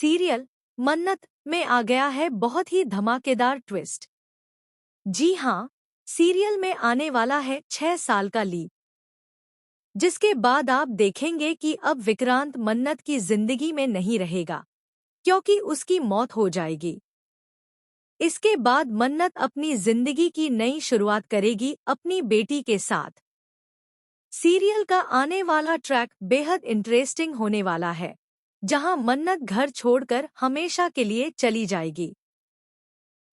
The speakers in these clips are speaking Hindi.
सीरियल मन्नत में आ गया है बहुत ही धमाकेदार ट्विस्ट। जी हाँ, सीरियल में आने वाला है 6 साल का लीप, जिसके बाद आप देखेंगे कि अब विक्रांत मन्नत की जिंदगी में नहीं रहेगा, क्योंकि उसकी मौत हो जाएगी। इसके बाद मन्नत अपनी जिंदगी की नई शुरुआत करेगी अपनी बेटी के साथ। सीरियल का आने वाला ट्रैक बेहद इंटरेस्टिंग होने वाला है, जहां मन्नत घर छोड़कर हमेशा के लिए चली जाएगी।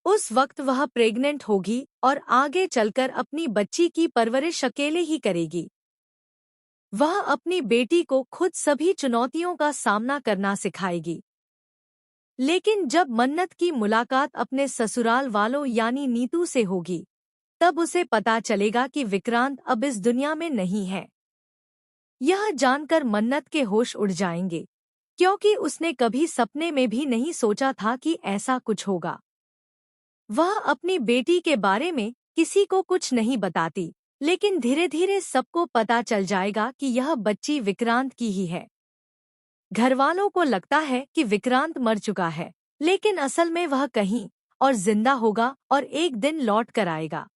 उस वक्त वह प्रेग्नेंट होगी और आगे चलकर अपनी बच्ची की परवरिश अकेले ही करेगी। वह अपनी बेटी को खुद सभी चुनौतियों का सामना करना सिखाएगी। लेकिन जब मन्नत की मुलाकात अपने ससुराल वालों यानी नीतू से होगी, तब उसे पता चलेगा कि विक्रांत अब इस दुनिया में नहीं है। यह जानकर मन्नत के होश उड़ जाएंगे, क्योंकि उसने कभी सपने में भी नहीं सोचा था कि ऐसा कुछ होगा। वह अपनी बेटी के बारे में किसी को कुछ नहीं बताती, लेकिन धीरे धीरे सबको पता चल जाएगा कि यह बच्ची विक्रांत की ही है। घरवालों को लगता है कि विक्रांत मर चुका है, लेकिन असल में वह कहीं और जिंदा होगा और एक दिन लौट कर आएगा।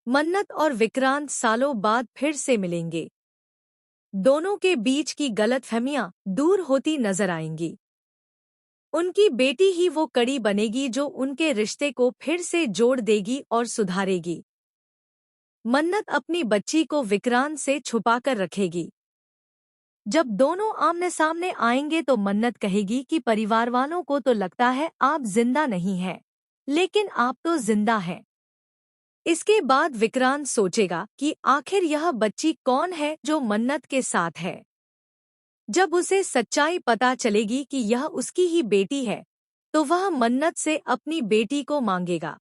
मन्नत और विक्रांत सालों बाद फिर से मिलेंगे। दोनों के बीच की गलतफहमियां दूर होती नजर आएंगी। उनकी बेटी ही वो कड़ी बनेगी जो उनके रिश्ते को फिर से जोड़ देगी और सुधारेगी। मन्नत अपनी बच्ची को विक्रांत से छुपाकर रखेगी। जब दोनों आमने सामने आएंगे तो मन्नत कहेगी कि परिवार वालों को तो लगता है आप जिंदा नहीं हैं, लेकिन आप तो जिंदा हैं। इसके बाद विक्रांत सोचेगा कि आखिर यह बच्ची कौन है जो मन्नत के साथ है। जब उसे सच्चाई पता चलेगी कि यह उसकी ही बेटी है, तो वह मन्नत से अपनी बेटी को मांगेगा।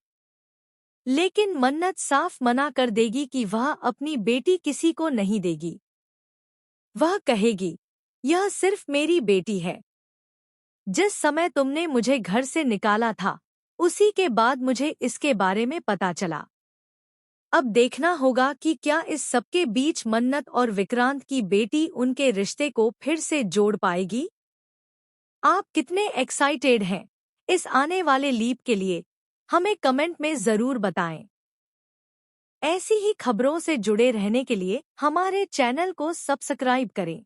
लेकिन मन्नत साफ मना कर देगी कि वह अपनी बेटी किसी को नहीं देगी। वह कहेगी, यह सिर्फ मेरी बेटी है। जिस समय तुमने मुझे घर से निकाला था, उसी के बाद मुझे इसके बारे में पता चला। अब देखना होगा कि क्या इस सबके बीच मन्नत और विक्रांत की बेटी उनके रिश्ते को फिर से जोड़ पाएगी। आप कितने एक्साइटेड हैं इस आने वाले लीप के लिए, हमें कमेंट में ज़रूर बताएं। ऐसी ही खबरों से जुड़े रहने के लिए हमारे चैनल को सब्सक्राइब करें।